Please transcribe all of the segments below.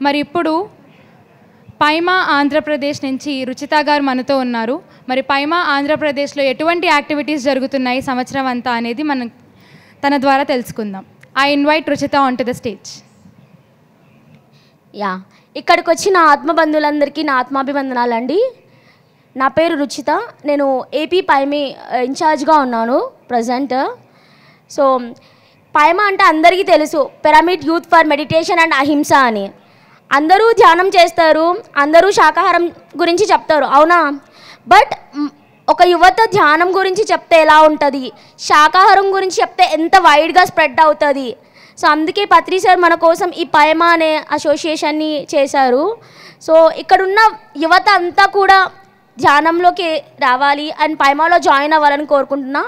మరి ఇప్పుడు పైమా ఆంధ్రప్రదేశ్ నుంచి రుచిత గారు మనతో ఉన్నారు. మరి పైమా ఆంధ్రప్రదేశ్లో ఎటువంటి యాక్టివిటీస్ జరుగుతున్నాయి సంవత్సరం అంతా అనేది మనం తన ద్వారా తెలుసుకుందాం. I invite Ruchita on to the stage. ఇక్కడికి వచ్చిన ఆత్మబంధువులందరికీ నా ఆత్మాభివందనాలండి. నా పేరు రుచిత. నేను ఏపీ పైమీ ఇన్ఛార్జ్గా ఉన్నాను ప్రజెంట్. సో పైమా అంటే అందరికీ తెలుసు, pyramid youth for meditation and అహింస అని. అందరూ ధ్యానం చేస్తారు, అందరూ శాకాహారం గురించి చెప్తారు, అవునా? బట్ ఒక యువత ధ్యానం గురించి చెప్తే ఎలా ఉంటుంది, శాకాహారం గురించి చెప్తే ఎంత వైడ్గా స్ప్రెడ్ అవుతుంది. సో అందుకే పత్రి సార్ మన కోసం ఈ పైమా అనే అసోసియేషన్ని చేశారు. సో ఇక్కడున్న యువత అంతా కూడా ధ్యానంలోకి రావాలి అండ్ పైమాలో జాయిన్ అవ్వాలని కోరుకుంటున్నా.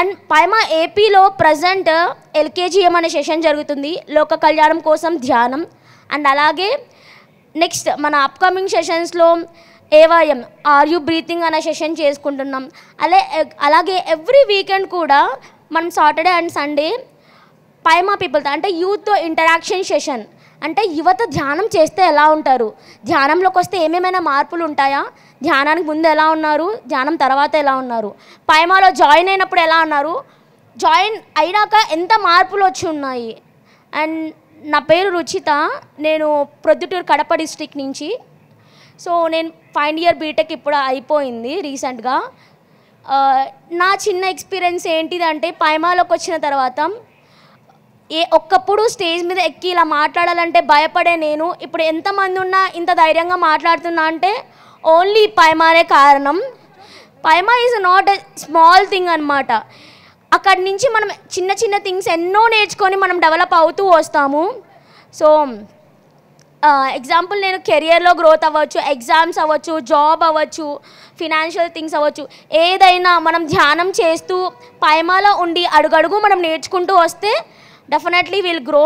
అండ్ పైమా ఏపీలో ప్రజెంట్ LKGM అనే సెషన్ జరుగుతుంది, లోక కళ్యాణం కోసం ధ్యానం. అండ్ అలాగే నెక్స్ట్ మన అప్కమింగ్ సెషన్స్లో AYM ఆర్ యూ బ్రీతింగ్ అనే సెషన్ చేసుకుంటున్నాం. అలాగే ఎవ్రీ వీకెండ్ కూడా మనం సాటర్డే అండ్ సండే పైమా పీపుల్తో అంటే యూత్తో ఇంటరాక్షన్ సెషన్. అంటే యువత ధ్యానం చేస్తే ఎలా ఉంటారు, ధ్యానంలోకి వస్తే ఏమేమైనా మార్పులు ఉంటాయా, ధ్యానానికి ముందు ఎలా ఉన్నారు, ధ్యానం తర్వాత ఎలా ఉన్నారు, పైమాలో జాయిన్ అయినప్పుడు ఎలా ఉన్నారు, జాయిన్ అయినాక ఎంత మార్పులు వచ్చి ఉన్నాయి. అండ్ నా పేరు రుచిత, నేను ప్రొద్దుటూరు కడప డిస్ట్రిక్ట్ నుంచి. సో నేను ఫైనల్ ఇయర్ బీటెక్ ఇప్పుడు అయిపోయింది రీసెంట్గా. నా చిన్న ఎక్స్పీరియన్స్ ఏంటిదంటే పైమాలోకి వచ్చిన తర్వాత ఒక్కప్పుడు స్టేజ్ మీద ఎక్కి ఇలా మాట్లాడాలంటే భయపడే నేను ఇప్పుడు ఎంతమంది ఉన్నా ఇంత ధైర్యంగా మాట్లాడుతున్నా అంటే ఓన్లీ పైమానే కారణం. PYMA is not a small thing అనమాట. అక్కడి నుంచి మనం చిన్న చిన్న థింగ్స్ ఎన్నో నేర్చుకొని మనం డెవలప్ అవుతూ వస్తాము. సో ఎగ్జాంపుల్ నేను కెరియర్లో గ్రోత్ అవ్వచ్చు, ఎగ్జామ్స్ అవ్వచ్చు, జాబ్ అవ్వచ్చు, ఫినాన్షియల్ థింగ్స్ అవ్వచ్చు, ఏదైనా మనం ధ్యానం చేస్తూ పైమాలో ఉండి అడుగడుగు మనం నేర్చుకుంటూ వస్తే definitely will grow.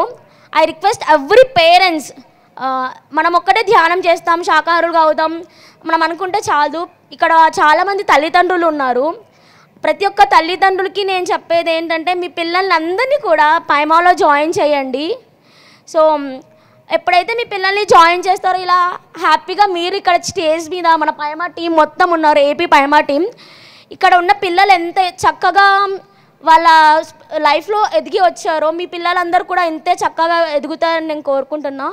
I request every parents, మనం ఒక్కటే ధ్యానం చేస్తాం శాకాహారులుగా అవుతాం మనం అనుకుంటే చాలు. ఇక్కడ చాలామంది తల్లిదండ్రులు ఉన్నారు. ప్రతి ఒక్క తల్లిదండ్రులకి నేను చెప్పేది ఏంటంటే మీ పిల్లల్ని అందరినీ కూడా పైమాలో జాయిన్ చేయండి. సో ఎప్పుడైతే మీ పిల్లల్ని జాయిన్ చేస్తారో ఇలా హ్యాపీగా మీరు ఇక్కడ స్టేజ్ మీద మన పైమా టీం మొత్తం ఉన్నారు, ఏపీ పైమా టీం. ఇక్కడ ఉన్న పిల్లలు ఎంత చక్కగా వాళ్ళ లైఫ్లో ఎదిగి వచ్చారో మీ పిల్లలందరూ కూడా ఇంతే చక్కగా ఎదుగుతారని నేను కోరుకుంటున్నా.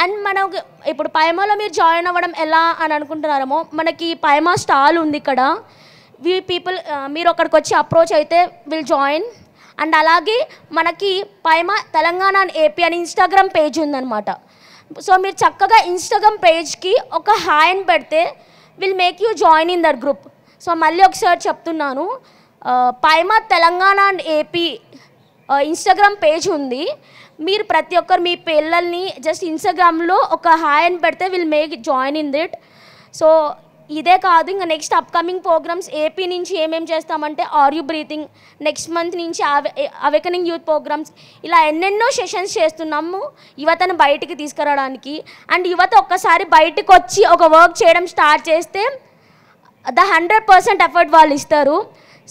అండ్ మనకు ఇప్పుడు పైమాలో మీరు జాయిన్ అవ్వడం ఎలా అని అనుకుంటున్నారేమో, మనకి పైమా స్టాల్ ఉంది ఇక్కడ. పీపుల్ మీరు అక్కడికి వచ్చి అప్రోచ్ అయితే విల్ జాయిన్. అండ్ అలాగే మనకి పైమా తెలంగాణ అండ్ ఏపీ అని ఇన్స్టాగ్రామ్ పేజ్ ఉందన్నమాట. సో మీరు చక్కగా ఇన్స్టాగ్రామ్ పేజ్కి ఒక హాయ్ అని పెడితే will make you join in that group. So మళ్ళీ ఒకసారి చెప్తున్నాను, PYMA Telangana and AP Instagram page ఉంది. మీరు ప్రతి ఒక్కరు మీ పిల్లల్ని జస్ట్ ఇన్స్టాగ్రామ్లో ఒక హాయ్ అని పెడితే will make join in that. So ఇదే కాదు, ఇంకా నెక్స్ట్ అప్కమింగ్ ప్రోగ్రామ్స్ ఏపీ నుంచి ఏమేమి చేస్తామంటే are you breathing, next month నుంచి అవేకనింగ్ యూత్ ప్రోగ్రామ్స్, ఇలా ఎన్నెన్నో సెషన్స్ చేస్తున్నాము యువతను బయటికి తీసుకురావడానికి. అండ్ యువత ఒక్కసారి బయటకు వచ్చి ఒక వర్క్ చేయడం స్టార్ట్ చేస్తే 100% ఎఫర్ట్ వాళ్ళు ఇస్తారు.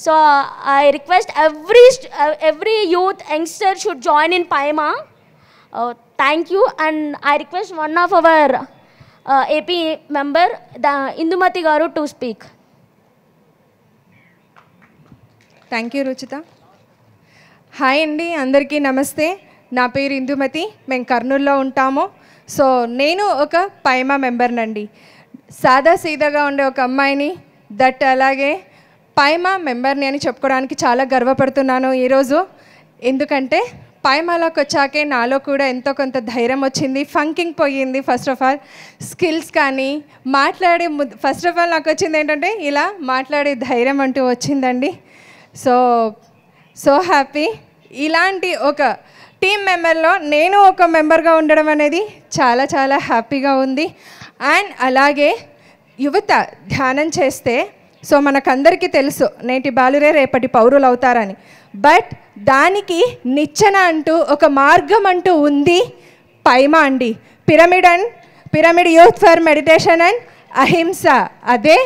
So I request every youth youngster should join in పైమా. Thank you. And I request one of our AP member Indumati garu to speak. Thank you Ruchita. Hi andi andariki namaste. Na peru Indumati, men Karnool lo untamu. So nenu oka Paima member nandi. Sada seedaga unde oka ammayini that alage Paima member ni ani cheppukodaniki chaala garvapadutunnanu ee roju. Endukante పైమాలోకి వచ్చాకే నాలో కూడా ఎంతో కొంత ధైర్యం వచ్చింది, ఫంకింగ్ పోయింది. First of all skills కానీ first of all నాకు వచ్చింది ఏంటంటే ఇలా మాట్లాడే ధైర్యం అంటూ వచ్చిందండి. So happy. ఇలాంటి ఒక టీమ్ మెంబర్లో నేను ఒక మెంబర్గా ఉండడం అనేది చాలా చాలా హ్యాపీగా ఉంది. అండ్ అలాగే యువత ధ్యానం చేస్తే సో మనకందరికీ తెలుసు నేటి బాలురే రేపటి పౌరులు అవుతారని. బట్ దానికి నిచ్చెన అంటూ ఒక మార్గం అంటూ ఉంది పైమా అండి. Pyramid youth for meditation and అహింస, అదే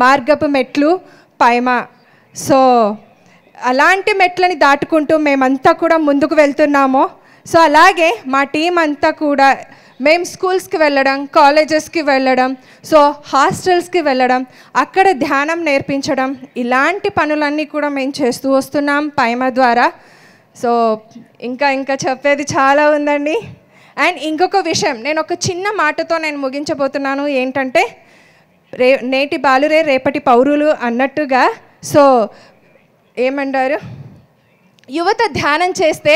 మార్గపు మెట్లు పైమా. సో అలాంటి మెట్లని దాటుకుంటూ మేమంతా కూడా ముందుకు వెళ్తున్నాము. సో అలాగే మా టీం అంతా కూడా మేము స్కూల్స్కి వెళ్ళడం, కాలేజెస్కి వెళ్ళడం, సో హాస్టల్స్కి వెళ్ళడం, అక్కడ ధ్యానం నేర్పించడం, ఇలాంటి పనులన్నీ కూడా మేము చేస్తూ వస్తున్నాం పైమా ద్వారా. సో ఇంకా చెప్పేది చాలా ఉందండి. అండ్ ఇంకొక విషయం, నేను ఒక చిన్న మాటతో నేను ముగించబోతున్నాను. ఏంటంటే నేటి బాలురే రేపటి పౌరులు అన్నట్టుగా, సో ఏమంటారు, యువత ధ్యానం చేస్తే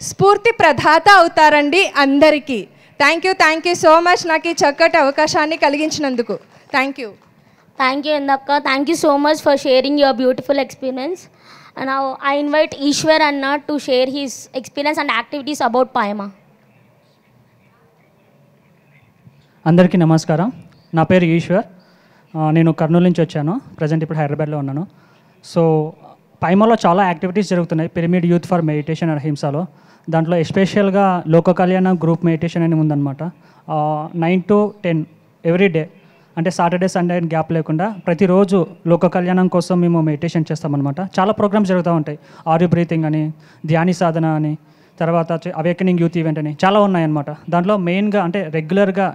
స్ఫూర్తి ప్రదాత అవుతారండి అందరికీ. థ్యాంక్ యూ సో మచ్ నాకు ఈ చక్కటి అవకాశాన్ని కలిగించినందుకు. Thank you Indakka. Thank you so much for sharing your beautiful experience. And now I invite Ishwar Anna to share his experience and activities about Paima. అందరికీ నమస్కారం. నా పేరు ఈశ్వర్. నేను కర్నూలు నుంచి వచ్చాను. ప్రజెంట్ ఇప్పుడు హైదరాబాద్లో ఉన్నాను. సో పైమాలో చాలా యాక్టివిటీస్ జరుగుతున్నాయి. Pyramid youth for meditation and అహింసలో. దాంట్లో ఎస్పెషల్గా లోక కళ్యాణ గ్రూప్ మెడిటేషన్ అని ఉందన్నమాట. 9 to 10 ఎవ్రీ డే, అంటే సాటర్డే సండే గ్యాప్ లేకుండా ప్రతిరోజు లోక కళ్యాణం కోసం మేము మెడిటేషన్ చేస్తామన్నమాట. చాలా ప్రోగ్రామ్స్ జరుగుతూ ఉంటాయి. ఆర్యు బ్రీతింగ్ అని, ధ్యాని సాధన అని, తర్వాత అవేకనింగ్ యూత్ ఈవెంట్ అని చాలా ఉన్నాయన్నమాట. దాంట్లో మెయిన్గా అంటే రెగ్యులర్గా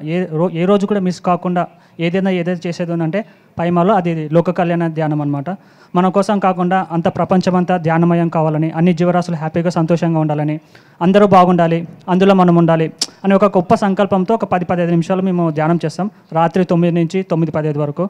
ఏ రోజు కూడా మిస్ కాకుండా ఏదైతే చేసేది ఉందంటే పైమాలో అది లోక కళ్యాణ ధ్యానం అనమాట. మన కోసం కాకుండా అంత ప్రపంచమంతా ధ్యానమయం కావాలని, అన్ని జీవరాశులు హ్యాపీగా సంతోషంగా ఉండాలని, అందరూ బాగుండాలి, అందులో మనం ఉండాలి అని ఒక గొప్ప సంకల్పంతో ఒక 10-15 నిమిషాలు మేము ధ్యానం చేస్తాం. రాత్రి 9 నుంచి 9-15 వరకు.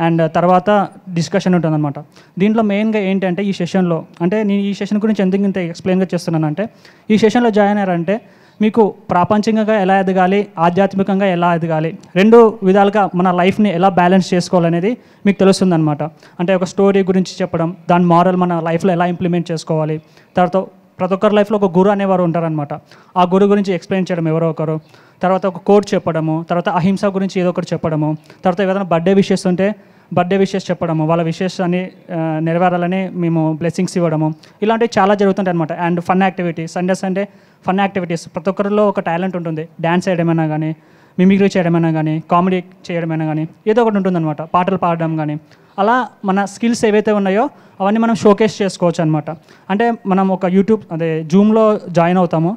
అండ్ తర్వాత డిస్కషన్ ఉంటుందన్నమాట. దీంట్లో మెయిన్గా ఏంటంటే ఈ సెషన్లో, అంటే నేను ఈ సెషన్ గురించి ఎందుకు ఇంత ఎక్స్ప్లెయిన్గా చేస్తున్నానంటే, ఈ సెషన్లో జాయిన్ అయ్యారంటే మీకు ప్రాపంచికంగా ఎలా ఎదగాలి, ఆధ్యాత్మికంగా ఎలా ఎదగాలి, 2 విధాలుగా మన లైఫ్ని ఎలా బ్యాలెన్స్ చేసుకోవాలనేది మీకు తెలుస్తుందన్నమాట. అంటే ఒక స్టోరీ గురించి చెప్పడం, దాని మారల్ మన లైఫ్లో ఎలా ఇంప్లిమెంట్ చేసుకోవాలి, తర్వాత ప్రతి ఒక్కరి లైఫ్లో ఒక గురు అనేవారు ఉంటారనమాట. ఆ గురు గురించి ఎక్స్ప్లెయిన్ చేయడం ఎవరో ఒకరు, తర్వాత ఒక కోట్ చెప్పడము, తర్వాత అహింస గురించి ఏదో ఒకటి చెప్పడము, తర్వాత ఏదైనా బర్త్డే విషెస్ ఉంటే బర్త్డే విషెస్ చెప్పడము, వాళ్ళ విషెస్ అని నెరవేరాలని మేము బ్లెస్సింగ్స్ ఇవ్వడము, ఇలాంటివి చాలా జరుగుతుంటాయి అనమాట. And fun activity, Sunday fun activities. ప్రతి ఒక్కరిలో ఒక టాలెంట్ ఉంటుంది. డ్యాన్స్ చేయడమైనా కానీ, మిమిక్రీ చేయడమైనా కానీ, కామెడీ చేయడమైనా కానీ, ఏదో ఒకటి ఉంటుందన్నమాట. పాటలు పాడడం కానీ, అలా మన స్కిల్స్ ఏవైతే ఉన్నాయో అవన్నీ మనం షోకేస్ చేసుకోవచ్చు అనమాట. అంటే మనం ఒక యూట్యూబ్ జూమ్లో జాయిన్ అవుతాము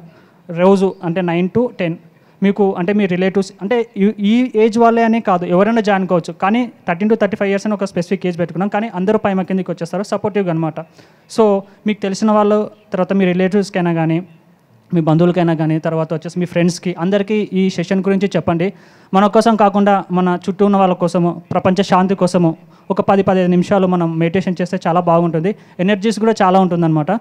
రోజు, అంటే 9 to 10. మీకు అంటే మీ రిలేటివ్స్, అంటే ఈ ఏజ్ వాళ్ళే అని కాదు, ఎవరైనా జాయిన్ కావచ్చు. కానీ 13 to 35 years అని ఒక స్పెసిఫిక్ ఏజ్ పెట్టుకున్నాం. కానీ అందరూ పైమ కిందకి వచ్చేస్తారు సపోర్టివ్గా అనమాట. సో మీకు తెలిసిన వాళ్ళు, తర్వాత మీ రిలేటివ్స్కైనా కానీ, మీ బంధువులకైనా కానీ, తర్వాత వచ్చేసి మీ ఫ్రెండ్స్కి, అందరికీ ఈ సెషన్ గురించి చెప్పండి. మన కోసం కాకుండా మన చుట్టూ ఉన్న వాళ్ళ కోసము, ప్రపంచ శాంతి కోసము ఒక 10-15 నిమిషాలు మనం మెడిటేషన్ చేస్తే చాలా బాగుంటుంది. ఎనర్జీస్ కూడా చాలా ఉంటుందన్నమాట.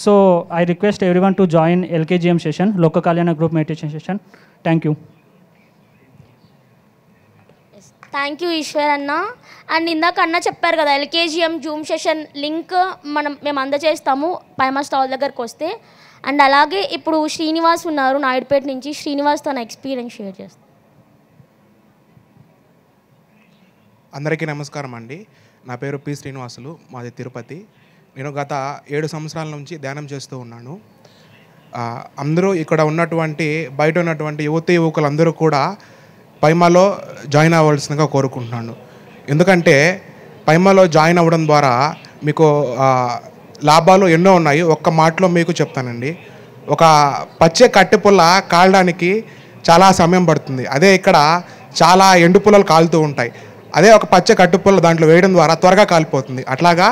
So I request everyone to join LKGM session, Loka Kalyana group meditation session. Thank you. Thank you Eshwar అన్న. అండ్ ఇందాక అన్న చెప్పారు కదా, LKGM జూమ్ సెషన్ లింక్ మేము అందజేస్తాము పైమా స్టాల్ దగ్గరకు వస్తే. అండ్ అలాగే ఇప్పుడు శ్రీనివాస్ ఉన్నారు నాయుడుపేట నుంచి. శ్రీనివాస్ తన ఎక్స్పీరియన్స్ షేర్ చేస్తారు. అందరికీ నమస్కారం అండి. నా పేరు పి శ్రీనివాసులు, మాది తిరుపతి. నేను గత 7 సంవత్సరాల నుంచి ధ్యానం చేస్తూ ఉన్నాను. అందరూ ఇక్కడ ఉన్నటువంటి, బయట ఉన్నటువంటి యువకులందరూ కూడా పైమాలో జాయిన్ అవ్వాల్సిందిగా కోరుకుంటున్నాను. ఎందుకంటే పైమాలో జాయిన్ అవ్వడం ద్వారా మీకు లాభాలు ఎన్నో ఉన్నాయి. ఒక్క మాటలో మీకు చెప్తానండి. ఒక పచ్చే కట్టెపుల్ల కాలడానికి చాలా సమయం పడుతుంది. అదే ఇక్కడ చాలా ఎండు పుల్లలు కాలుతూ ఉంటాయి. అదే ఒక పచ్చ కట్టుపుల్ల దాంట్లో వేయడం ద్వారా త్వరగా కాలిపోతుంది. అట్లాగా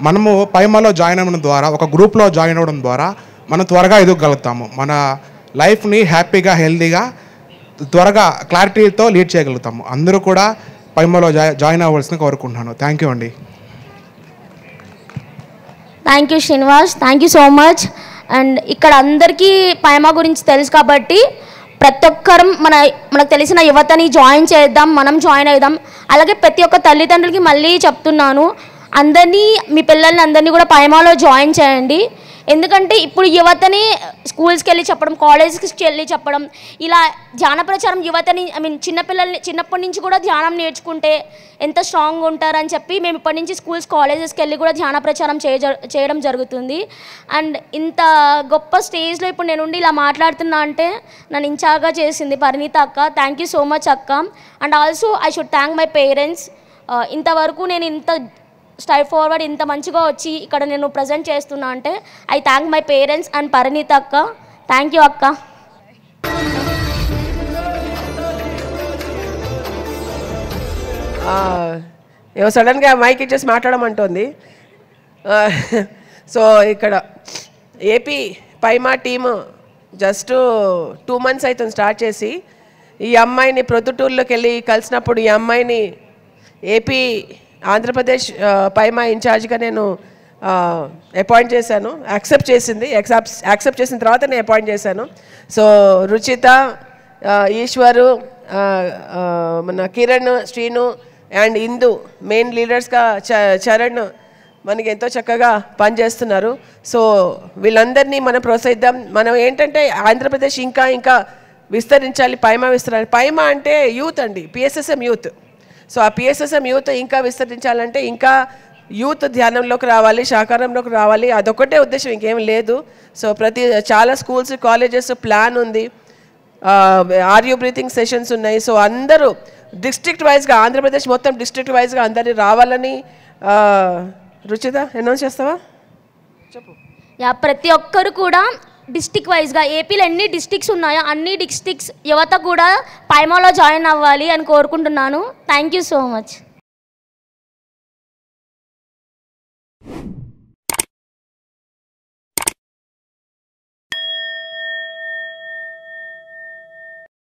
మనము పైమాలో జాయిన్ అవ్వడం ద్వారా, ఒక గ్రూప్లో జాయిన్ అవ్వడం ద్వారా మనం త్వరగా ఎదగలుగుతాము. మన లైఫ్ని హ్యాపీగా, హెల్తీగా, త్వరగా క్లారిటీతో లీడ్ చేయగలుగుతాము. అందరూ కూడా పైమాలో జాయిన్ అవ్వాల్సింది కోరుకుంటున్నాను. థ్యాంక్ యూ అండి. Thank you Srinivas, thank you so much. And ఇక్కడ అందరికీ పైమా గురించి తెలుసు కాబట్టి ప్రతి ఒక్కరం మనకు తెలిసిన యువతని జాయిన్ చేద్దాం, మనం జాయిన్ అవుదాం. అలాగే ప్రతి ఒక్క తల్లిదండ్రులకి మళ్ళీ చెప్తున్నాను, అందరినీ, మీ పిల్లల్ని అందరినీ కూడా పైమాలో జాయిన్ చేయండి. ఎందుకంటే ఇప్పుడు యువతని స్కూల్స్కి వెళ్ళి చెప్పడం, కాలేజెస్కి వెళ్ళి చెప్పడం, ఇలా ధ్యాన ప్రచారం యువతని, చిన్నపిల్లల్ని చిన్నప్పటి నుంచి కూడా ధ్యానం నేర్చుకుంటే ఎంత స్ట్రాంగ్ ఉంటారని చెప్పి మేము ఇప్పటి నుంచి స్కూల్స్, కాలేజెస్కి వెళ్ళి కూడా ధ్యాన ప్రచారం చేయడం జరుగుతుంది. అండ్ ఇంత గొప్ప స్టేజ్లో ఇప్పుడు నేను ఇలా మాట్లాడుతున్నా అంటే నన్ను ఇన్ఛార్జ్గా చేసింది పరిణీత అక్క. థ్యాంక్ యూ సో మచ్ అక్క. And also I should thank my parents. ఇంతవరకు నేను ఇంత స్ట్రైట్ ఫార్వర్డ్ ఇంత మంచిగా వచ్చి ఇక్కడ నేను ప్రజెంట్ చేస్తున్నా అంటే I thank my parents and Parineeta అక్క. థ్యాంక్ యూ అక్క. ఏమో సడన్గా మైక్ ఇచ్చేసి మాట్లాడమంటోంది. సో ఇక్కడ ఏపీ పైమా టీము జస్ట్ 2 months అవుతుంది స్టార్ట్ చేసి. ఈ అమ్మాయిని ప్రొద్దుటూరులోకి వెళ్ళి కలిసినప్పుడు ఈ అమ్మాయిని ఏపీ ఆంధ్రప్రదేశ్ పైమా ఇన్ఛార్జ్గా నేను అపాయింట్ చేశాను. యాక్సెప్ట్ చేసింది. యాక్సెప్ట్ చేసిన తర్వాత నేను అపాయింట్ చేశాను. సో రుచిత, ఈశ్వరు, మన కిరణ్, శ్రీను అండ్ ఇందు మెయిన్ లీడర్స్గా, చరణ్ మనకి ఎంతో చక్కగా పనిచేస్తున్నారు. సో వీళ్ళందరినీ మనం ప్రోత్సహిద్దాం. మనం ఏంటంటే ఆంధ్రప్రదేశ్ ఇంకా ఇంకా విస్తరించాలి, పైమా విస్తరించాలి. పైమా అంటే యూత్ అండి, పిఎస్ఎస్ఎం యూత్. సో ఆ పిఎస్ఎస్ఎం యూత్ ఇంకా విస్తరించాలంటే ఇంకా యూత్ ధ్యానంలోకి రావాలి, సహకారంలోకి రావాలి. అదొకటే ఉద్దేశం, ఇంకేం లేదు. సో చాలా స్కూల్స్, కాలేజెస్ ప్లాన్ ఉంది. ఆర్యూ బ్రీతింగ్ సెషన్స్ ఉన్నాయి. సో అందరూ డిస్ట్రిక్ట్ వైజ్గా, ఆంధ్రప్రదేశ్ మొత్తం డిస్ట్రిక్ట్ వైజ్గా అందరినీ రావాలని. రుచిత అనౌన్స్ చేస్తావా? చెప్పు. ప్రతి ఒక్కరు కూడా డిస్టిక్ వైజ్గా, ఏపీలో ఎన్ని డిస్టిక్స్ ఉన్నాయో అన్ని డిస్టిక్స్ యువత కూడా పైమాలో జాయిన్ అవ్వాలి అని కోరుకుంటున్నాను. Thank you so much.